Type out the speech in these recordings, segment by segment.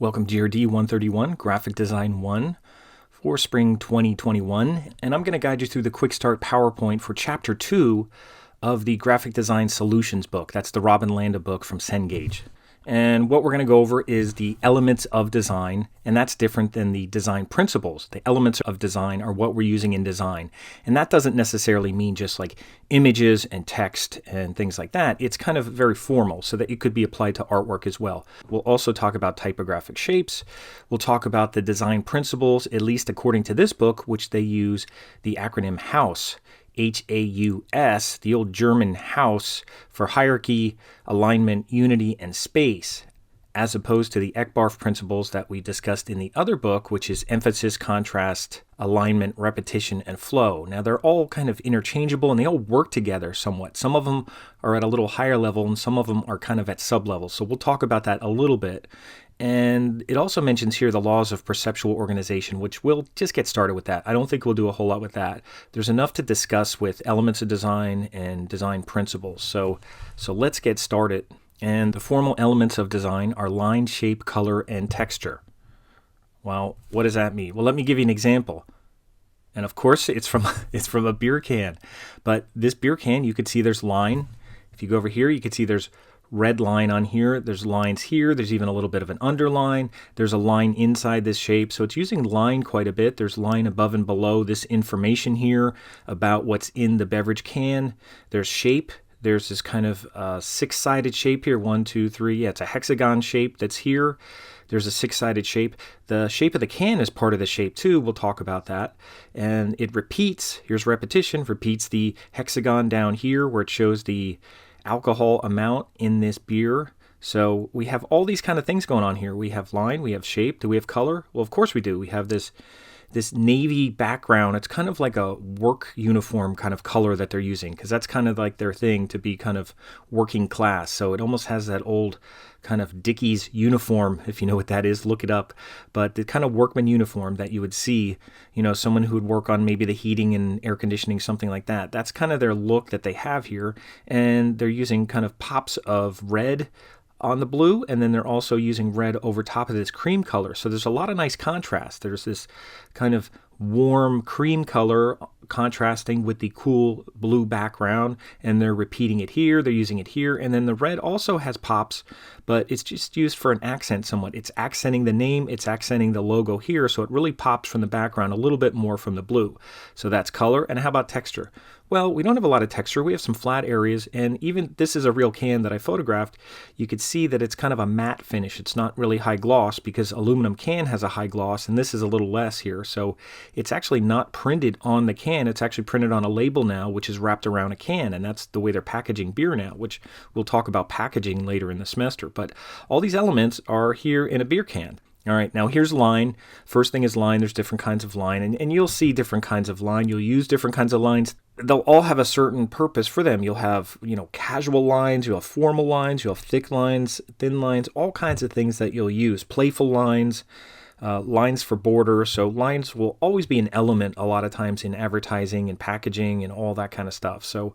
Welcome to GRD131, Graphic Design 1 for Spring 2021, and I'm going to guide you through the Quick Start PowerPoint for Chapter 2 of the Graphic Design Solutions book. That's the Robin Landa book from Cengage. And what we're going to go over is the elements of design, and that's different than the design principles. The elements of design are what we're using in design, and that doesn't necessarily mean just like images and text and things like that. It's kind of very formal so that it could be applied to artwork as well. We'll also talk about typographic shapes. We'll talk about the design principles, at least according to this book, which they use the acronym HAUS. HAUS, the old German Haus, for hierarchy, alignment, unity, and space, as opposed to the Ekbarth principles that we discussed in the other book, which is emphasis, contrast, alignment, repetition, and flow. Now, they're all kind of interchangeable, and they all work together somewhat. Some of them are at a little higher level, and some of them are kind of at sub-levels. So we'll talk about that a little bit. And it also mentions here the laws of perceptual organization, which we'll just get started with that. I don't think we'll do a whole lot with that. There's enough to discuss with elements of design and design principles. So let's get started. And the formal elements of design are line, shape, color, and texture. Well, what does that mean? Well, let me give you an example. And of course, it's from a beer can. But this beer can, you could see there's line. If you go over here, you can see there's red line on here. There's lines here. There's even a little bit of an underline. There's a line inside this shape. So it's using line quite a bit. There's line above and below this information here about what's in the beverage can. There's shape. There's this kind of six-sided shape here. 1, 2, 3. Yeah, it's a hexagon shape that's here. There's a six-sided shape. The shape of the can is part of the shape too. We'll talk about that. And it repeats. Here's repetition. Repeats the hexagon down here where it shows the alcohol amount in this beer. So we have all these kind of things going on here. We have line, we have shape. Do we have color? Well, of course we do. We have this navy background. It's kind of like a work uniform kind of color that they're using, because that's kind of like their thing, to be kind of working class. So it almost has that old kind of Dickies uniform, if you know what that is, look it up. But the kind of workman uniform that you would see, someone who would work on maybe the heating and air conditioning, something like that. That's kind of their look that they have here. And they're using kind of pops of red on the blue, and then they're also using red over top of this cream color. So there's a lot of nice contrast. There's this kind of warm cream color contrasting with the cool blue background, and they're repeating it here, they're using it here, and then the red also has pops, but it's just used for an accent somewhat. It's accenting the name, it's accenting the logo here, so it really pops from the background a little bit more from the blue. So that's color. And how about texture? Well, we don't have a lot of texture. We have some flat areas, and even this is a real can that I photographed. You could see that it's kind of a matte finish. It's not really high gloss, because aluminum can has a high gloss, and this is a little less here. So it's actually not printed on the can. It's actually printed on a label now, which is wrapped around a can, and that's the way they're packaging beer now, which we'll talk about packaging later in the semester. But all these elements are here in a beer can. All right, now here's line. First thing is line. There's different kinds of line, and you'll see different kinds of line. You'll use different kinds of lines. They'll all have a certain purpose for them. You'll have, casual lines, you'll have formal lines, you'll have thick lines, thin lines, all kinds of things that you'll use. Playful lines, lines for border. So lines will always be an element a lot of times in advertising and packaging and all that kind of stuff. So,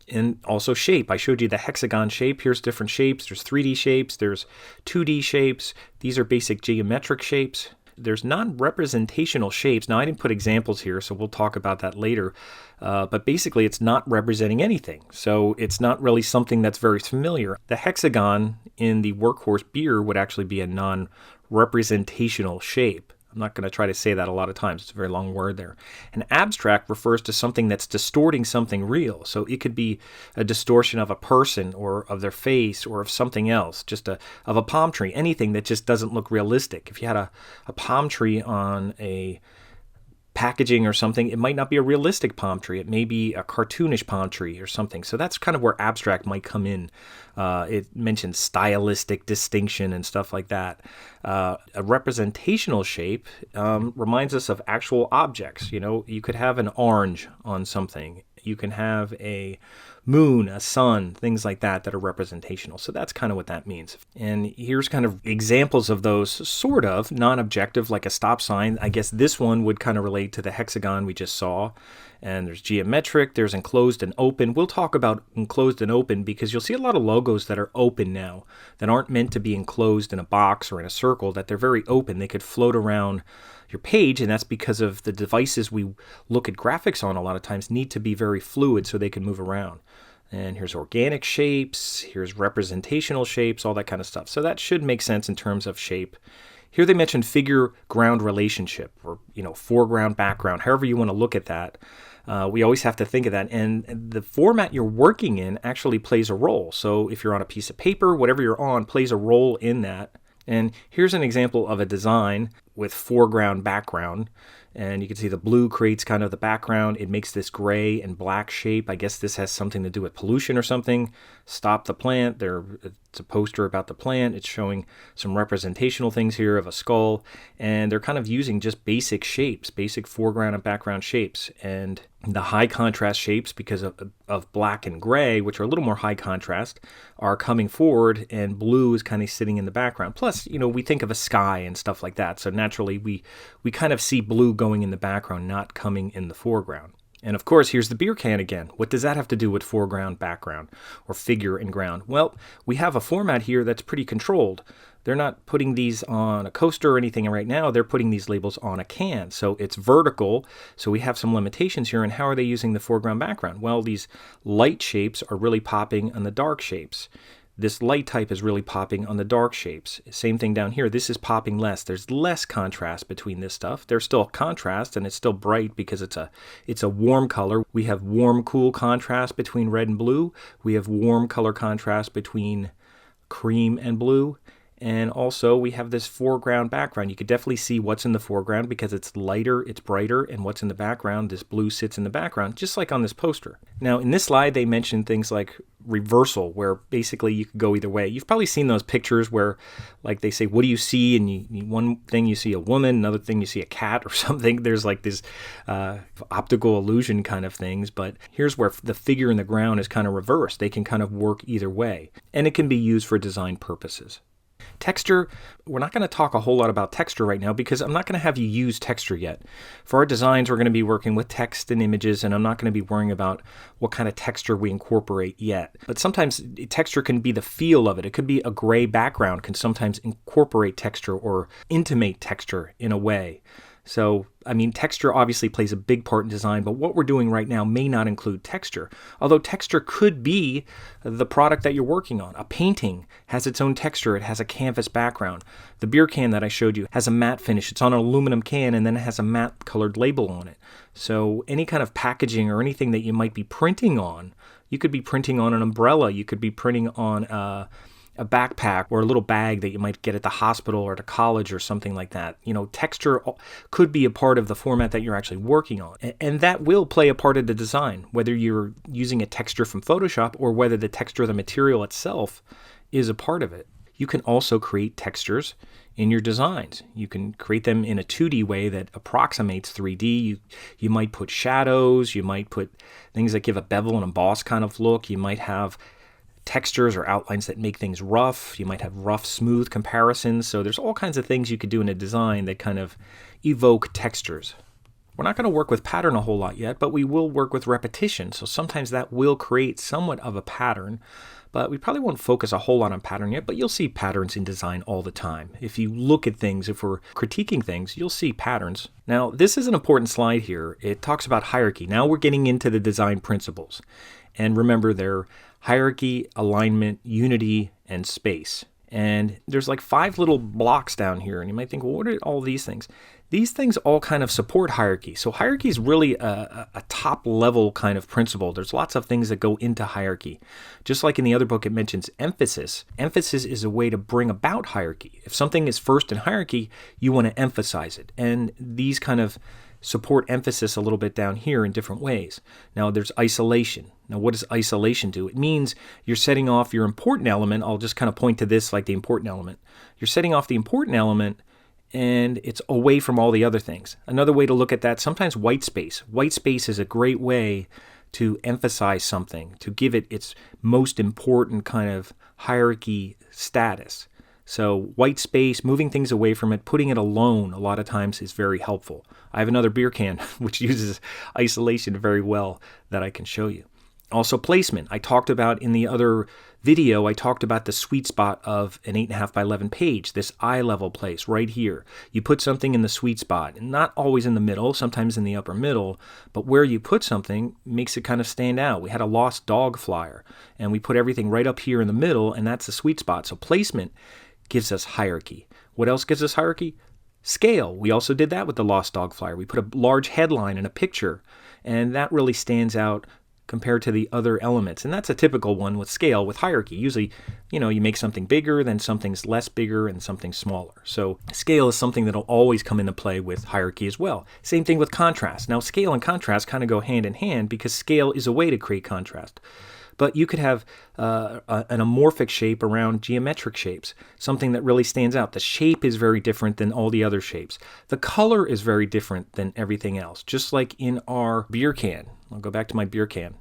and also shape. I showed you the hexagon shape. Here's different shapes. There's 3D shapes. There's 2D shapes. These are basic geometric shapes. There's non-representational shapes. Now, I didn't put examples here, so we'll talk about that later. But basically, it's not representing anything. So it's not really something that's very familiar. The hexagon in the workhorse beer would actually be a non-representational shape. I'm not going to try to say that a lot of times. It's a very long word there. An abstract refers to something that's distorting something real. So it could be a distortion of a person or of their face or of something else, just of a palm tree, anything that just doesn't look realistic. If you had a palm tree on a packaging or something, it might not be a realistic palm tree. It may be a cartoonish palm tree or something. So that's kind of where abstract might come in. It mentions stylistic distinction and stuff like that. A representational shape reminds us of actual objects. You could have an orange on something. You can have a moon, a sun, things like that are representational. So that's kind of what that means. And here's kind of examples of those sort of non-objective, like a stop sign. I guess this one would kind of relate to the hexagon we just saw. And there's geometric, there's enclosed and open. We'll talk about enclosed and open because you'll see a lot of logos that are open now that aren't meant to be enclosed in a box or in a circle, that they're very open. They could float around your page, and that's because of the devices we look at graphics on a lot of times need to be very fluid so they can move around. And here's organic shapes, here's representational shapes, all that kind of stuff. So that should make sense in terms of shape. Here they mentioned figure-ground relationship, or foreground, background, however you want to look at that. We always have to think of that. And the format you're working in actually plays a role. So if you're on a piece of paper, whatever you're on plays a role in that. And here's an example of a design with foreground, background. And you can see the blue creates kind of the background. It makes this gray and black shape. I guess this has something to do with pollution or something. Stop the plant. It's a poster about the plant. It's showing some representational things here of a skull. And they're kind of using just basic shapes, basic foreground and background shapes. And the high contrast shapes, because of black and gray, which are a little more high contrast, are coming forward, and blue is kind of sitting in the background. Plus, we think of a sky and stuff like that. So naturally, we kind of see blue going in the background, not coming in the foreground. And of course, here's the beer can again. What does that have to do with foreground, background, or figure and ground? Well, we have a format here that's pretty controlled. They're not putting these on a coaster or anything right now. They're putting these labels on a can. So it's vertical. So we have some limitations here. And how are they using the foreground, background? Well, these light shapes are really popping on the dark shapes. This light type is really popping on the dark shapes. Same thing down here. This is popping less. There's less contrast between this stuff. There's still contrast, and it's still bright because it's a warm color. We have warm, cool contrast between red and blue. We have warm color contrast between cream and blue. And also we have this foreground, background. You could definitely see what's in the foreground because it's lighter, it's brighter, and what's in the background, this blue sits in the background, just like on this poster. Now in this slide they mentioned things like reversal, where basically you could go either way. You've probably seen those pictures where like they say, what do you see? And one thing you see a woman, another thing you see a cat or something. There's like this optical illusion kind of things, but here's where the figure in the ground is kind of reversed. They can kind of work either way, and it can be used for design purposes. Texture, we're not going to talk a whole lot about texture right now because I'm not going to have you use texture yet. For our designs, we're going to be working with text and images, and I'm not going to be worrying about what kind of texture we incorporate yet. But sometimes texture can be the feel of it. It could be a gray background can sometimes incorporate texture or intimate texture in a way. So, texture obviously plays a big part in design, but what we're doing right now may not include texture. Although texture could be the product that you're working on. A painting has its own texture. It has a canvas background. The beer can that I showed you has a matte finish. It's on an aluminum can, and then it has a matte colored label on it. So any kind of packaging or anything that you might be printing on, you could be printing on an umbrella. You could be printing on a backpack or a little bag that you might get at the hospital or at a college or something like that. Texture could be a part of the format that you're actually working on. And that will play a part of the design, whether you're using a texture from Photoshop or whether the texture of the material itself is a part of it. You can also create textures in your designs. You can create them in a 2D way that approximates 3D. You might put shadows. You might put things that give a bevel and emboss kind of look. You might have textures or outlines that make things rough. You might have rough, smooth comparisons. So there's all kinds of things you could do in a design that kind of evoke textures. We're not going to work with pattern a whole lot yet, but we will work with repetition. So sometimes that will create somewhat of a pattern, but we probably won't focus a whole lot on pattern yet, but you'll see patterns in design all the time. If you look at things, if we're critiquing things, you'll see patterns. Now, this is an important slide here. It talks about hierarchy. Now we're getting into the design principles. And remember, they're hierarchy, alignment, unity, and space. And there's like 5 little blocks down here. And you might think, well, what are all these things? These things all kind of support hierarchy. So hierarchy is really a top level kind of principle. There's lots of things that go into hierarchy. Just like in the other book, it mentions emphasis. Emphasis is a way to bring about hierarchy. If something is first in hierarchy, you want to emphasize it. And these kind of support emphasis a little bit down here in different ways. Now there's isolation. Now what does isolation do? It means you're setting off your important element. I'll just kind of point to this like the important element. You're setting off the important element and it's away from all the other things. Another way to look at that, sometimes white space. White space is a great way to emphasize something, to give it its most important kind of hierarchy status. So white space, moving things away from it, putting it alone a lot of times is very helpful. I have another beer can which uses isolation very well that I can show you. Also placement. I talked about in the other video, I talked about the sweet spot of an 8.5 by 11 page, this eye level place right here. You put something in the sweet spot, and not always in the middle, sometimes in the upper middle, but where you put something makes it kind of stand out. We had a lost dog flyer, and we put everything right up here in the middle, and that's the sweet spot. So placement gives us hierarchy. What else gives us hierarchy? Scale. We also did that with the lost dog flyer. We put a large headline and a picture, and that really stands out compared to the other elements. And that's a typical one with scale, with hierarchy. Usually, you make something bigger, then something's less bigger, and something smaller. So scale is something that'll always come into play with hierarchy as well. Same thing with contrast. Now, scale and contrast kind of go hand in hand because scale is a way to create contrast. But you could have an amorphic shape around geometric shapes, something that really stands out. The shape is very different than all the other shapes. The color is very different than everything else, just like in our beer can. I'll go back to my beer can.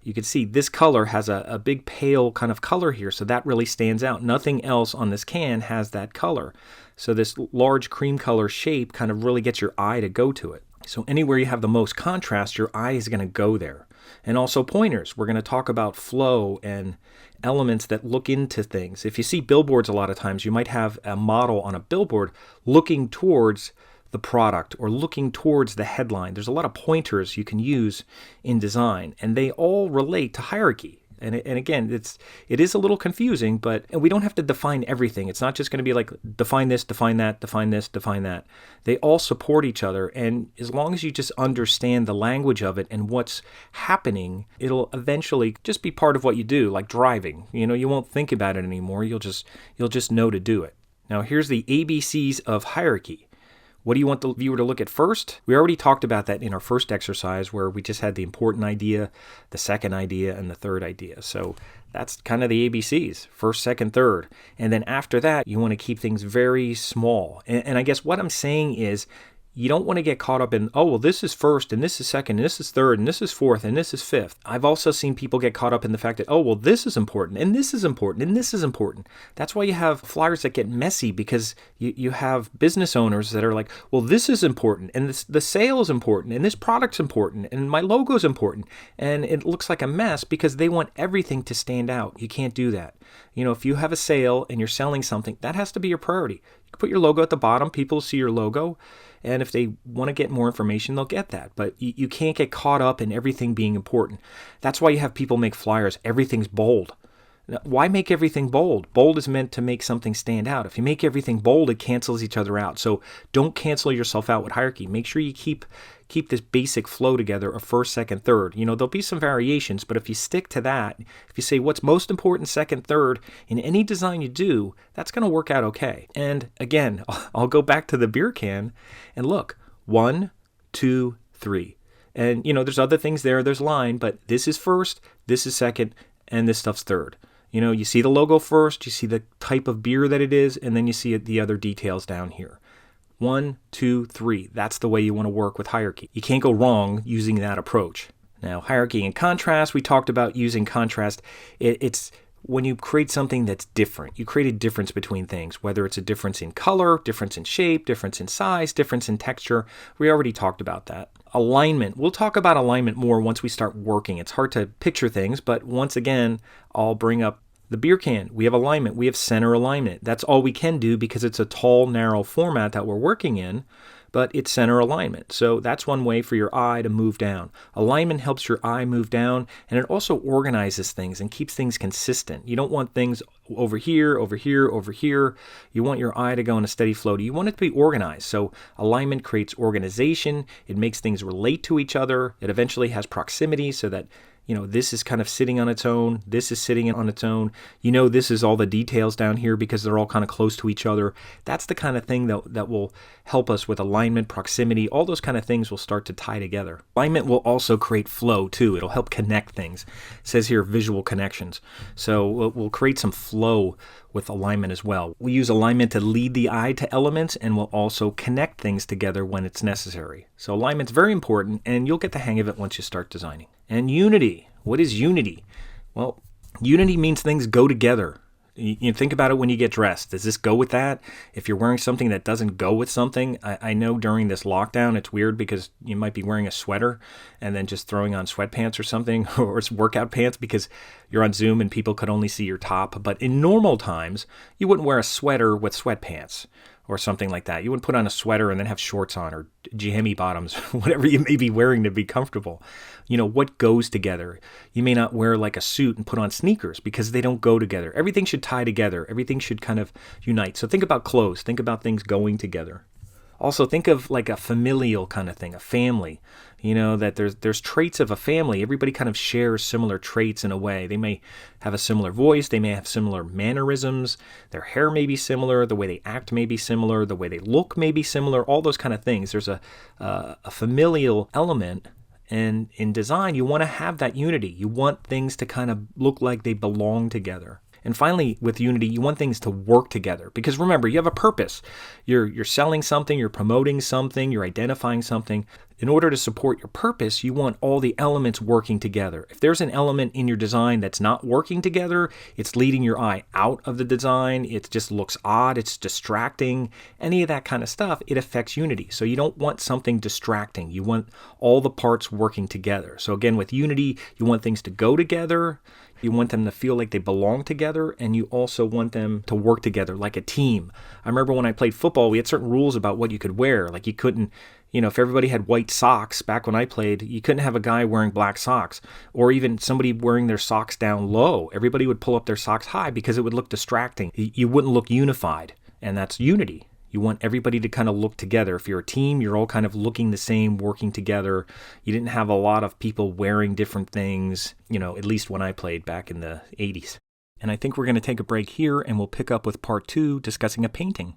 You can see this color has a big pale kind of color here, so that really stands out. Nothing else on this can has that color. So this large cream color shape kind of really gets your eye to go to it. So anywhere you have the most contrast, your eye is going to go there. And also pointers. We're going to talk about flow and elements that look into things. If you see billboards a lot of times, you might have a model on a billboard looking towards the product or looking towards the headline. There's a lot of pointers you can use in design, and they all relate to hierarchy. And again, it is a little confusing, but we don't have to define everything. It's not just going to be like define this, define that, define this, define that. They all support each other, and as long as you just understand the language of it and what's happening, it'll eventually just be part of what you do, like driving. You won't think about it anymore. You'll just know to do it. Now, here's the ABCs of hierarchy. What do you want the viewer to look at first? We already talked about that in our first exercise where we just had the important idea, the second idea, and the third idea. So that's kind of the ABCs, first, second, third. And then after that, you want to keep things very small. And I guess what I'm saying is you don't want to get caught up in, oh, well, this is first, and this is second, and this is third, and this is fourth, and this is fifth. I've also seen people get caught up in the fact that, oh, well, this is important, and this is important, and this is important. That's why you have flyers that get messy, because you have business owners that are like, well, this is important, and the sale is important, and this product's important, and my logo's important. And it looks like a mess because they want everything to stand out. You can't do that. If you have a sale and you're selling something, that has to be your priority. You can put your logo at the bottom. People see your logo. And if they want to get more information, they'll get that. But you can't get caught up in everything being important. That's why you have people make flyers. Everything's bold. Now, why make everything bold? Bold is meant to make something stand out. If you make everything bold, it cancels each other out. So don't cancel yourself out with hierarchy. Make sure you keep this basic flow together of first, second, third. There'll be some variations, but if you stick to that, if you say what's most important, second, third, in any design you do, that's going to work out okay. And again, I'll go back to the beer can and look, 1, 2, 3. And there's other things there, there's line, but this is first, this is second, and this stuff's third. You see the logo first, you see the type of beer that it is, and then you see the other details down here. 1, 2, 3. That's the way you want to work with hierarchy. You can't go wrong using that approach. Now, hierarchy and contrast, we talked about using contrast. It's when you create something that's different. You create a difference between things, whether it's a difference in color, difference in shape, difference in size, difference in texture. We already talked about that. Alignment. We'll talk about alignment more once we start working. It's hard to picture things, but once again, I'll bring up the beer can. We have alignment. We have center alignment. That's all we can do because it's a tall, narrow format that we're working in, but it's center alignment. So that's one way for your eye to move down. Alignment helps your eye move down, and it also organizes things and keeps things consistent. You don't want things over here, over here, over here. You want your eye to go in a steady flow. You want it to be organized. So alignment creates organization. It makes things relate to each other. It eventually has proximity so that this is kind of sitting on its own. This is sitting on its own. This is all the details down here because they're all kind of close to each other. That's the kind of thing that will help us with alignment, proximity. All those kind of things will start to tie together. Alignment will also create flow too. It'll help connect things. It says here visual connections. So we'll create some flow with alignment as well. We use alignment to lead the eye to elements, and we'll also connect things together when it's necessary. So alignment's very important, and you'll get the hang of it once you start designing. And unity. What is unity? Well, unity means things go together. You think about it when you get dressed. Does this go with that? If you're wearing something that doesn't go with something, I know during this lockdown it's weird because you might be wearing a sweater and then just throwing on sweatpants or something, or it's workout pants because you're on Zoom and people could only see your top. But in normal times, you wouldn't wear a sweater with sweatpants or something like that. You wouldn't put on a sweater and then have shorts on or jammy bottoms, whatever you may be wearing to be comfortable. What goes together? You may not wear like a suit and put on sneakers because they don't go together. Everything should tie together. Everything should kind of unite. So think about clothes. Think about things going together. Also, think of like a familial kind of thing, a family. That there's traits of a family. Everybody kind of shares similar traits in a way. They may have a similar voice. They may have similar mannerisms. Their hair may be similar. The way they act may be similar. The way they look may be similar. All those kind of things. There's a familial element. And in design, you want to have that unity. You want things to kind of look like they belong together. And finally, with unity, you want things to work together. Because remember, you have a purpose. You're selling something, you're promoting something, you're identifying something. In order to support your purpose, you want all the elements working together. If there's an element in your design that's not working together, it's leading your eye out of the design, it just looks odd, it's distracting, any of that kind of stuff, it affects unity. So you don't want something distracting. You want all the parts working together. So again, with unity, you want things to go together. You want them to feel like they belong together, and you also want them to work together like a team. I remember when I played football, we had certain rules about what you could wear. Like you couldn't, if everybody had white socks, back when I played, you couldn't have a guy wearing black socks, or even somebody wearing their socks down low. Everybody would pull up their socks high because it would look distracting. You wouldn't look unified, and that's unity. You want everybody to kind of look together. If you're a team, you're all kind of looking the same, working together. You didn't have a lot of people wearing different things, at least when I played back in the 80s. And I think we're going to take a break here, and we'll pick up with part 2 discussing a painting.